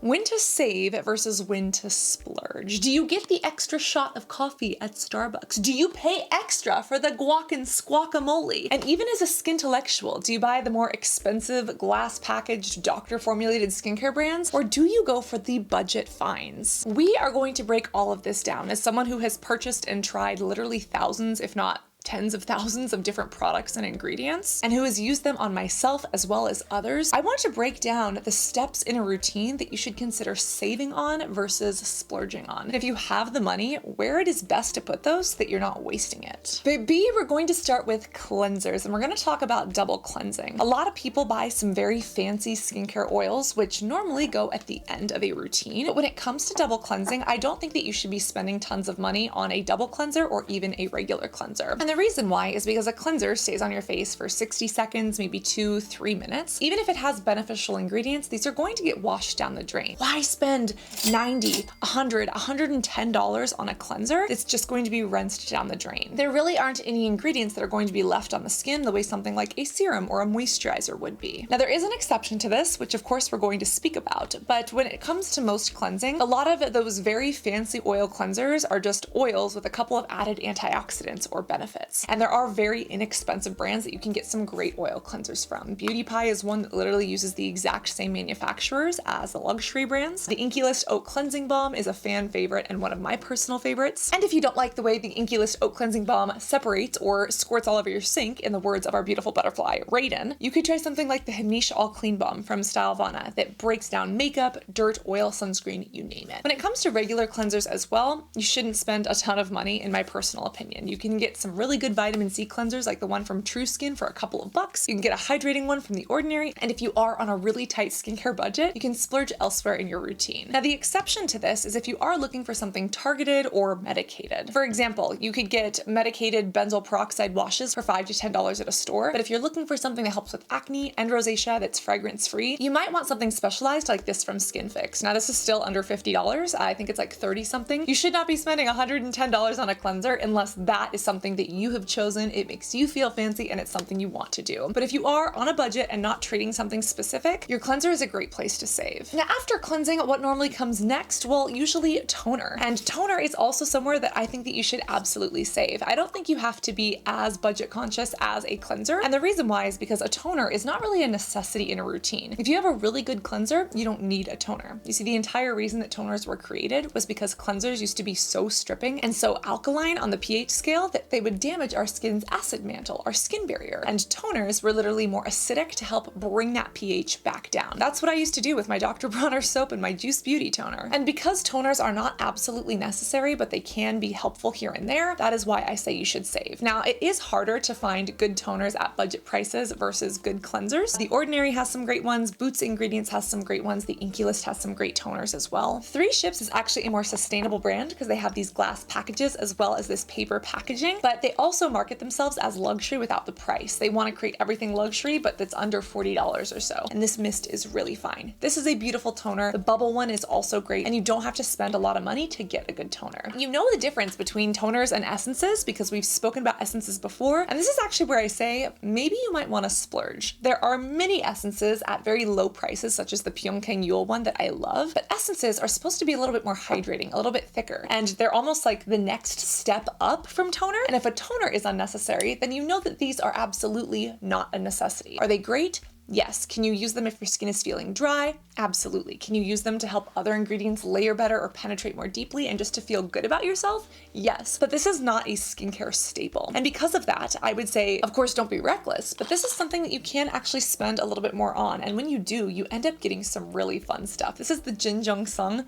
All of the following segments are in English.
When to save versus when to splurge. Do you get the extra shot of coffee at Starbucks? Do you pay extra for the guac and squakamole? And even as a skintellectual, do you buy the more expensive glass packaged doctor formulated skincare brands, or do you go for the budget finds? We are going to break all of this down as someone who has purchased and tried literally thousands, if not tens of thousands of different products and ingredients, and who has used them on myself as well as others. I want to break down the steps in a routine that you should consider saving on versus splurging on. And if you have the money, where it is best to put those so that you're not wasting it. But B, we're going to start with cleansers, and we're going to talk about double cleansing. A lot of people buy some very fancy skincare oils, which normally go at the end of a routine. But when it comes to double cleansing, I don't think that you should be spending tons of money on a double cleanser or even a regular cleanser. And the reason why is because a cleanser stays on your face for 60 seconds, maybe 2-3 minutes. Even if it has beneficial ingredients, these are going to get washed down the drain. Why spend $90, $100, $110 on a cleanser that's just going to be rinsed down the drain? There really aren't any ingredients that are going to be left on the skin the way something like a serum or a moisturizer would be. Now, there is an exception to this, which of course we're going to speak about, but when it comes to most cleansing, a lot of those very fancy oil cleansers are just oils with a couple of added antioxidants or benefits. And there are very inexpensive brands that you can get some great oil cleansers from. Beauty Pie is one that literally uses the exact same manufacturers as the luxury brands. The Inky List Oat Cleansing Balm is a fan favorite and one of my personal favorites. And if you don't like the way the Inky List Oat Cleansing Balm separates or squirts all over your sink, in the words of our beautiful butterfly, Raiden, you could try something like the Hanish All Clean Balm from Stylevana that breaks down makeup, dirt, oil, sunscreen, you name it. When it comes to regular cleansers as well, you shouldn't spend a ton of money, in my personal opinion. You can get some really good vitamin C cleansers like the one from True Skin for a couple of bucks. You can get a hydrating one from The Ordinary, and if you are on a really tight skincare budget, you can splurge elsewhere in your routine. Now, the exception to this is if you are looking for something targeted or medicated. For example, you could get medicated benzoyl peroxide washes for $5 to $10 at a store, but if you're looking for something that helps with acne and rosacea that's fragrance-free, you might want something specialized like this from Skin Fix. Now, this is still under $50. I think it's like 30 something. You should not be spending $110 on a cleanser unless that is something that you have chosen, it makes you feel fancy, and it's something you want to do. But if you are on a budget and not trading something specific, your cleanser is a great place to save. Now, after cleansing, what normally comes next? Well, usually toner. And toner is also somewhere that I think that you should absolutely save. I don't think you have to be as budget conscious as a cleanser. And the reason why is because a toner is not really a necessity in a routine. If you have a really good cleanser, you don't need a toner. You see, the entire reason that toners were created was because cleansers used to be so stripping and so alkaline on the pH scale that they would damage our skin's acid mantle, our skin barrier. And toners were literally more acidic to help bring that pH back down. That's what I used to do with my Dr. Bronner soap and my Juice Beauty toner. And because toners are not absolutely necessary, but they can be helpful here and there, that is why I say you should save. Now, it is harder to find good toners at budget prices versus good cleansers. The Ordinary has some great ones, Boots Ingredients has some great ones, the Inky List has some great toners as well. 3 Ships is actually a more sustainable brand because they have these glass packages as well as this paper packaging, but they also market themselves as luxury without the price. They want to create everything luxury, but that's under $40 or so. And this mist is really fine. This is a beautiful toner. The bubble one is also great, and you don't have to spend a lot of money to get a good toner. You know the difference between toners and essences because we've spoken about essences before, and this is actually where I say maybe you might want to splurge. There are many essences at very low prices, such as the Pyeongtaeng Yule one that I love, but essences are supposed to be a little bit more hydrating, a little bit thicker, and they're almost like the next step up from toner. And if a toner is unnecessary, then you know that these are absolutely not a necessity. Are they great? Yes. Can you use them if your skin is feeling dry? Absolutely. Can you use them to help other ingredients layer better or penetrate more deeply and just to feel good about yourself? Yes. But this is not a skincare staple. And because of that, I would say, of course, don't be reckless, but this is something that you can actually spend a little bit more on. And when you do, you end up getting some really fun stuff. This is the Jinjong Sung.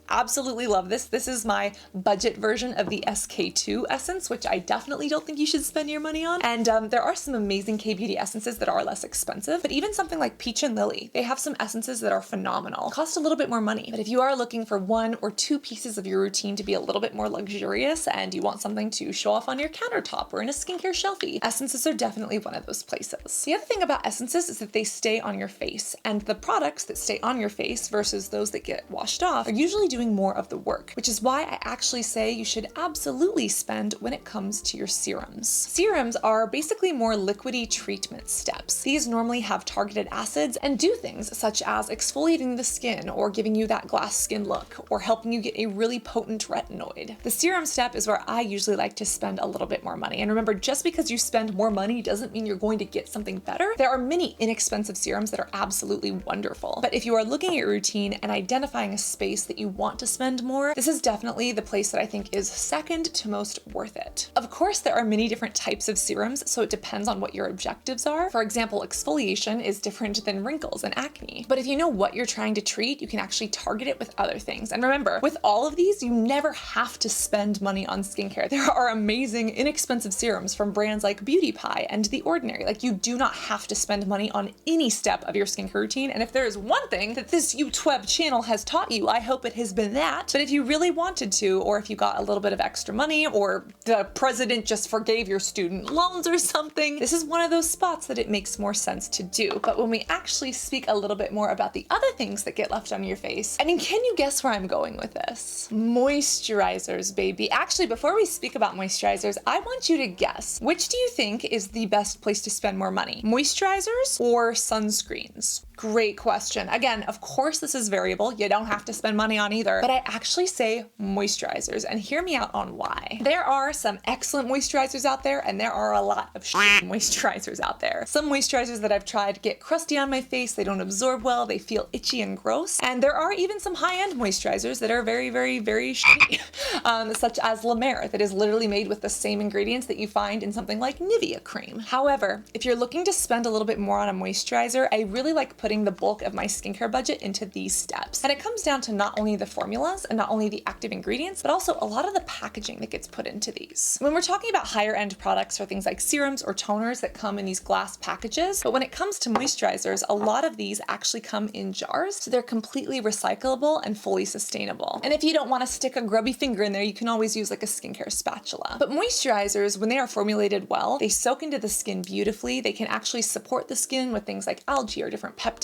Absolutely love this. This is my budget version of the SK2 essence, which I definitely don't think you should spend your money on. And there are some amazing K-beauty essences that are less expensive, but even something like Peach and Lily, they have some essences that are phenomenal. Cost a little bit more money, but if you are looking for 1 or 2 pieces of your routine to be a little bit more luxurious and you want something to show off on your countertop or in a skincare shelfie, essences are definitely one of those places. The other thing about essences is that they stay on your face, and the products that stay on your face versus those that get washed off are usually doing doing more of the work, which is why I actually say you should absolutely spend when it comes to your serums. Serums are basically more liquidy treatment steps. These normally have targeted acids and do things such as exfoliating the skin or giving you that glass skin look or helping you get a really potent retinoid. The serum step is where I usually like to spend a little bit more money. And remember, just because you spend more money doesn't mean you're going to get something better. There are many inexpensive serums that are absolutely wonderful. But if you are looking at your routine and identifying a space that you want to spend more, this is definitely the place that I think is second to most worth it. Of course, there are many different types of serums, so it depends on what your objectives are. For example, exfoliation is different than wrinkles and acne. But if you know what you're trying to treat, you can actually target it with other things. And remember, with all of these, you never have to spend money on skincare. There are amazing, inexpensive serums from brands like Beauty Pie and The Ordinary. Like, you do not have to spend money on any step of your skincare routine. And if there is one thing that this YouTube channel has taught you, I hope it has been that. But if you really wanted to, or if you got a little bit of extra money, or the president just forgave your student loans or something, this is one of those spots that it makes more sense to do. But when we actually speak a little bit more about the other things that get left on your face, I mean, can you guess where I'm going with this? Moisturizers, baby. Actually, before we speak about moisturizers, I want you to guess, which do you think is the best place to spend more money? Moisturizers or sunscreens? Great question. Again, of course this is variable. You don't have to spend money on either, but I actually say moisturizers, and hear me out on why. There are some excellent moisturizers out there, and there are a lot of moisturizers out there. Some moisturizers that I've tried get crusty on my face, they don't absorb well, they feel itchy and gross, and there are even some high-end moisturizers that are very, very, very shitty, such as La Mer, that is literally made with the same ingredients that you find in something like Nivea cream. However, if you're looking to spend a little bit more on a moisturizer, I really like putting the bulk of my skincare budget into these steps. And it comes down to not only the formulas and not only the active ingredients, but also a lot of the packaging that gets put into these. When we're talking about higher end products for things like serums or toners that come in these glass packages, but when it comes to moisturizers, a lot of these actually come in jars, so they're completely recyclable and fully sustainable. And if you don't want to stick a grubby finger in there, you can always use like a skincare spatula. But moisturizers, when they are formulated well, they soak into the skin beautifully. They can actually support the skin with things like algae or different peptides.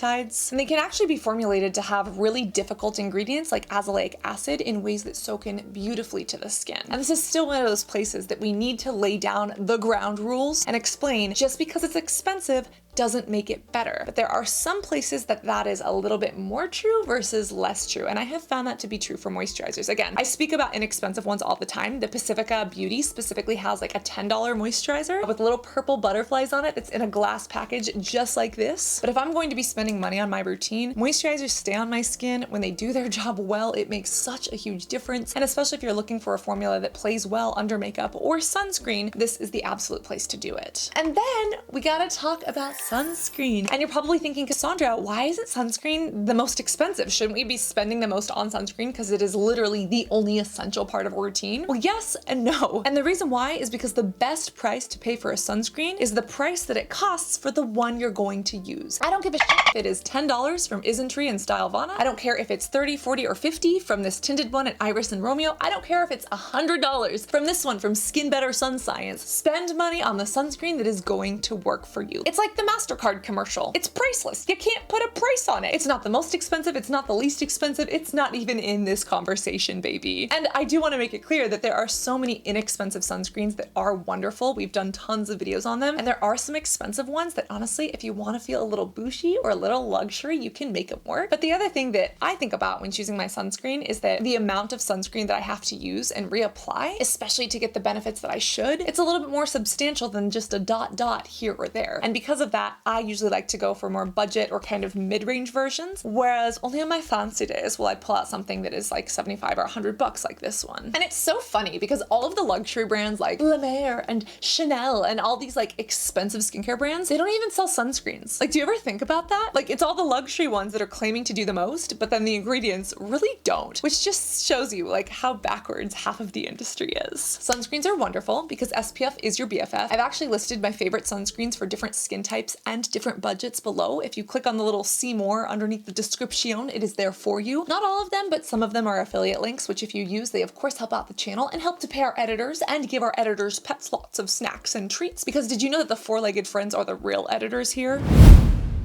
And they can actually be formulated to have really difficult ingredients like azelaic acid in ways that soak in beautifully to the skin. And this is still one of those places that we need to lay down the ground rules and explain just because it's expensive doesn't make it better. But there are some places that is a little bit more true versus less true. And I have found that to be true for moisturizers. Again, I speak about inexpensive ones all the time. The Pacifica Beauty specifically has like a $10 moisturizer with little purple butterflies on it that's in a glass package just like this. But if I'm going to be spending money on my routine, moisturizers stay on my skin. When they do their job well, it makes such a huge difference. And especially if you're looking for a formula that plays well under makeup or sunscreen, this is the absolute place to do it. And then we gotta talk about sunscreen. And you're probably thinking, Cassandra, why isn't sunscreen the most expensive? Shouldn't we be spending the most on sunscreen because it is literally the only essential part of a routine? Well, yes and no. And the reason why is because the best price to pay for a sunscreen is the price that it costs for the one you're going to use. I don't give a shit if it is $10 from Isntree and Stylevana. I don't care if it's $30, $40, or $50 from this tinted one at Iris and Romeo. I don't care if it's $100 from this one from Skin Better Sun Science. Spend money on the sunscreen that is going to work for you. It's like the MasterCard commercial. It's priceless. You can't put a price on it. It's not the most expensive. It's not the least expensive. It's not even in this conversation, baby. And I do want to make it clear that there are so many inexpensive sunscreens that are wonderful. We've done tons of videos on them. And there are some expensive ones that honestly, if you want to feel a little boushy or a little luxury, you can make them work. But the other thing that I think about when choosing my sunscreen is that the amount of sunscreen that I have to use and reapply, especially to get the benefits that I should, it's a little bit more substantial than just a dot here or there. And because of that, I usually like to go for more budget or kind of mid-range versions, whereas only on my fancy days will I pull out something that is like 75 or 100 bucks like this one. And it's so funny because all of the luxury brands like La Mer and Chanel and all these like expensive skincare brands, they don't even sell sunscreens. Like, do you ever think about that? Like, it's all the luxury ones that are claiming to do the most, but then the ingredients really don't, which just shows you like how backwards half of the industry is. Sunscreens are wonderful because SPF is your BFF. I've actually listed my favorite sunscreens for different skin types and different budgets below. If you click on the little see more underneath the description, it is there for you. Not all of them, but some of them are affiliate links, which if you use, they of course help out the channel and help to pay our editors and give our editors pets lots of snacks and treats. Because did you know that the four-legged friends are the real editors here?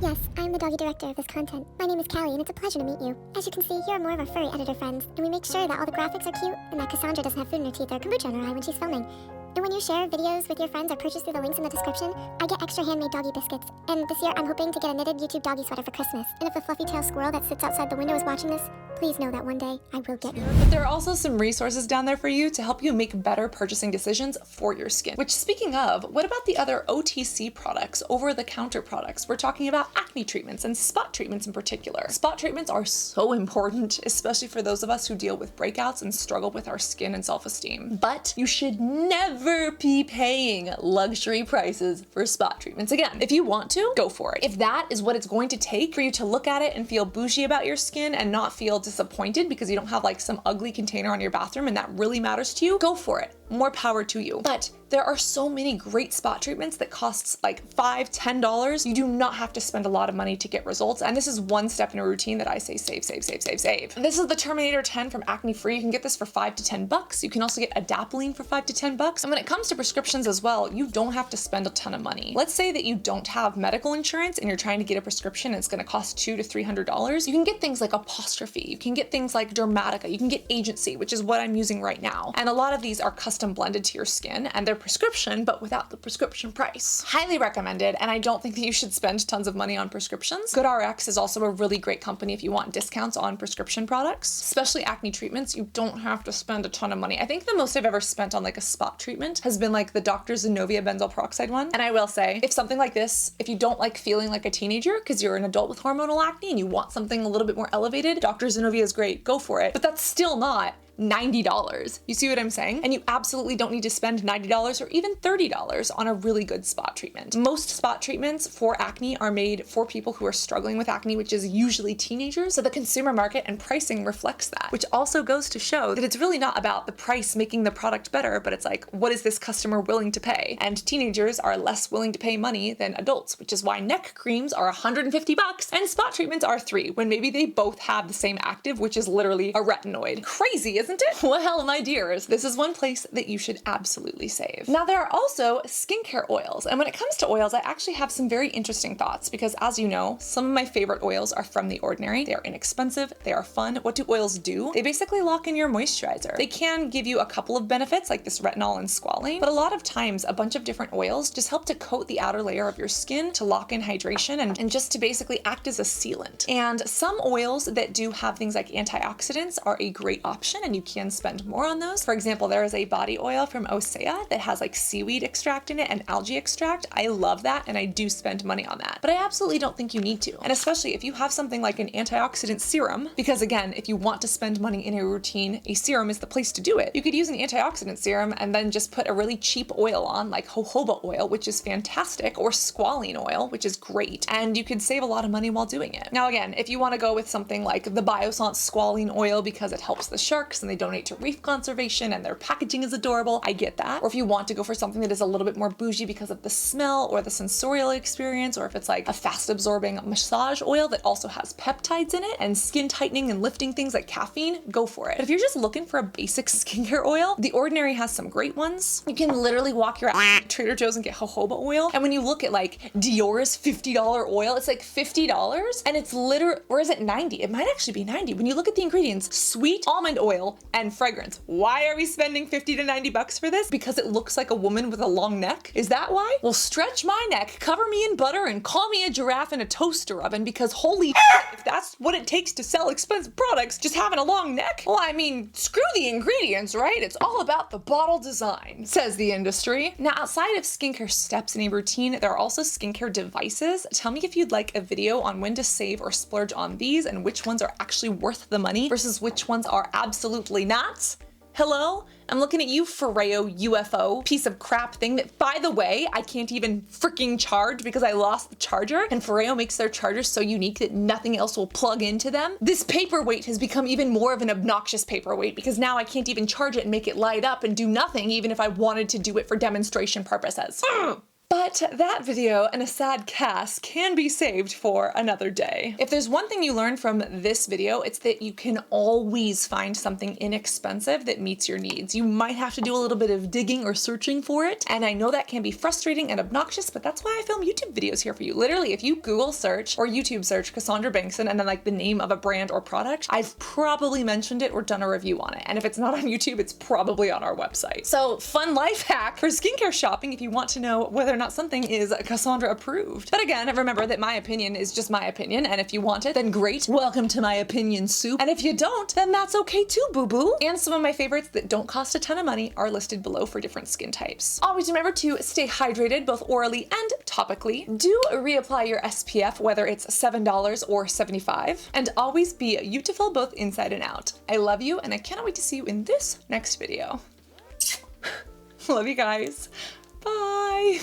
Yes, I'm the doggy director of this content. My name is Callie, and it's a pleasure to meet you. As you can see, here are more of our furry editor friends, and we make sure that all the graphics are cute, and that Cassandra doesn't have food in her teeth or kombucha in her eye when she's filming. And when you share videos with your friends or purchase through the links in the description, I get extra handmade doggy biscuits. And this year, I'm hoping to get a knitted YouTube doggy sweater for Christmas. And if the fluffy tail squirrel that sits outside the window is watching this, please know that one day I will get you. But there are also some resources down there for you to help you make better purchasing decisions for your skin. Which, speaking of, what about the other OTC products, over-the-counter products? We're talking about acne treatments and spot treatments in particular. Spot treatments are so important, especially for those of us who deal with breakouts and struggle with our skin and self-esteem. But you should never be paying luxury prices for spot treatments. Again, if you want to, go for it. If that is what it's going to take for you to look at it and feel bougie about your skin and not feel disappointed because you don't have like some ugly container on your bathroom and that really matters to you, go for it. More power to you. But there are so many great spot treatments that costs like $5, $10. You do not have to spend a lot of money to get results. And this is one step in a routine that I say save, save, save, save, save. This is the Terminator 10 from Acne Free. You can get this for $5 to $10. You can also get Adapalene for $5 to $10. And when it comes to prescriptions as well, you don't have to spend a ton of money. Let's say that you don't have medical insurance and you're trying to get a prescription and it's gonna cost $200 to $300. You can get things like Apostrophe. You can get things like Dermatica. You can get Agency, which is what I'm using right now. And a lot of these are custom blended to your skin and they're prescription, but without the prescription price. Highly recommended, and I don't think that you should spend tons of money on prescriptions. GoodRx is also a really great company if you want discounts on prescription products, especially acne treatments. You don't have to spend a ton of money. I think the most I've ever spent on like a spot treatment has been like the Dr. Zenovia Benzoyl Peroxide one. And I will say, if something like this, if you don't like feeling like a teenager because you're an adult with hormonal acne and you want something a little bit more elevated, Dr. Zenovia is great, go for it. But that's still not $90. You see what I'm saying? And you absolutely don't need to spend $90 or even $30 on a really good spot treatment. Most spot treatments for acne are made for people who are struggling with acne, which is usually teenagers. So the consumer market and pricing reflects that, which also goes to show that it's really not about the price making the product better, but it's like, what is this customer willing to pay? And teenagers are less willing to pay money than adults, which is why neck creams are $150 and spot treatments are $3, when maybe they both have the same active, which is literally a retinoid. Crazy, isn't it? Well, my dears, this is one place that you should absolutely save. Now, there are also skincare oils, and when it comes to oils, I actually have some very interesting thoughts because, as you know, some of my favorite oils are from The Ordinary. They are inexpensive, they are fun. What do oils do? They basically lock in your moisturizer. They can give you a couple of benefits like this retinol and squalane, but a lot of times a bunch of different oils just help to coat the outer layer of your skin to lock in hydration and just to basically act as a sealant. And some oils that do have things like antioxidants are a great option, and you can spend more on those. For example, there is a body oil from Osea that has like seaweed extract in it and algae extract. I love that, and I do spend money on that, but I absolutely don't think you need to. And especially if you have something like an antioxidant serum, because again, if you want to spend money in a routine, a serum is the place to do it. You could use an antioxidant serum and then just put a really cheap oil on, like jojoba oil, which is fantastic, or squalene oil, which is great, and you could save a lot of money while doing it. Now again, if you want to go with something like the Biossance squalene oil because it helps the sharks and they donate to reef conservation and their packaging is adorable, I get that. Or if you want to go for something that is a little bit more bougie because of the smell or the sensorial experience, or if it's like a fast absorbing massage oil that also has peptides in it and skin tightening and lifting things like caffeine, go for it. But if you're just looking for a basic skincare oil, The Ordinary has some great ones. You can literally walk your ass to Trader Joe's and get jojoba oil. And when you look at like Dior's $50 oil, it's like $50 and it's literally, or is it 90? It might actually be 90. When you look at the ingredients, sweet almond oil and fragrance. Why are we spending $50 to $90 for this? Because it looks like a woman with a long neck? Is that why? Well, stretch my neck, cover me in butter, and call me a giraffe in a toaster oven, because holy shit, if that's what it takes to sell expensive products, just having a long neck? Well, I mean, screw the ingredients, right? It's all about the bottle design, says the industry. Now, outside of skincare steps in a routine, there are also skincare devices. Tell me if you'd like a video on when to save or splurge on these and which ones are actually worth the money versus which ones are absolutely not. Hello? I'm looking at you, Ferreo UFO piece of crap thing that, by the way, I can't even freaking charge because I lost the charger, and Ferreo makes their chargers so unique that nothing else will plug into them. This paperweight has become even more of an obnoxious paperweight because now I can't even charge it and make it light up and do nothing even if I wanted to do it for demonstration purposes. But that video and a sad cast can be saved for another day. If there's one thing you learned from this video, it's that you can always find something inexpensive that meets your needs. You might have to do a little bit of digging or searching for it, and I know that can be frustrating and obnoxious, but that's why I film YouTube videos here for you. Literally, if you Google search or YouTube search Cassandra Bankson and then like the name of a brand or product, I've probably mentioned it or done a review on it. And if it's not on YouTube, it's probably on our website. So fun life hack for skincare shopping if you want to know whether or not something is Cassandra approved. But again, remember that my opinion is just my opinion, and if you want it, then great, welcome to my opinion soup. And if you don't, then that's okay too, boo-boo. And some of my favorites that don't cost a ton of money are listed below for different skin types. Always remember to stay hydrated both orally and topically. Do reapply your SPF, whether it's $7 or $75, and always be beautiful both inside and out. I love you, and I cannot wait to see you in this next video. Love you guys. Bye.